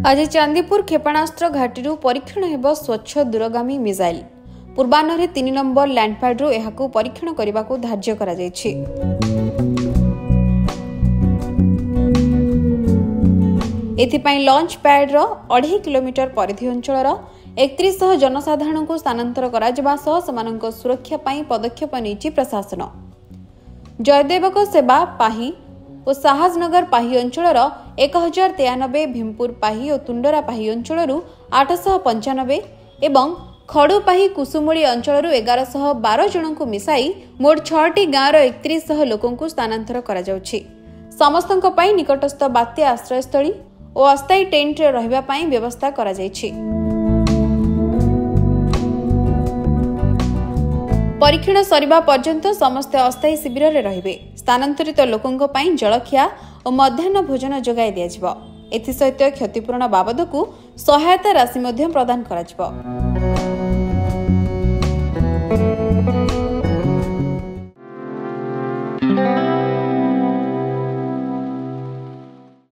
आज चांदीपुर क्षेपणास्त्र घाटी परीक्षण हेब स्वच्छ दूरगामी मिसाइल पूर्वाह्न 3 नंबर लैंडपैड्रु एहाकु परीक्षण करने को धार्य करा जायछि। एथिपाई लॉन्च पैड्र 2.5 किलोमीटर परिधि अंचल 3100 जनसाधारण को स्थानांतर करा जबा सह समानक सुरक्षा पाई पदक्षेप नेछि प्रशासन। जयदेवक सेवा पाही और साहसनगर पाही अंचल 1093, भीमपुर पाही और तुंडरा पाही अंचल 895 एवं खड़ुपाही कुसुमुड़ी अंचल 1112 जन को मिसाई मोट 6टी गाँवर 3100 लोकों को स्थानांतर करा जाउछि। समस्तक पई निकटस्थ बात्या आश्रयस्थली और अस्थायी टेंट रहिबा पई व्यवस्था करा जायछि। परीक्षण सरिबा पर्यंत समस्त अस्थायी शिविर रे रहिबे। स्थानांतरित लोकों पई जलखिया और मध्याह्न भोजन जोगाई दियाजिबो। एथि सहित क्षतिपूरण बाबदकू सहायता राशि मध्य प्रदान कराजिबो।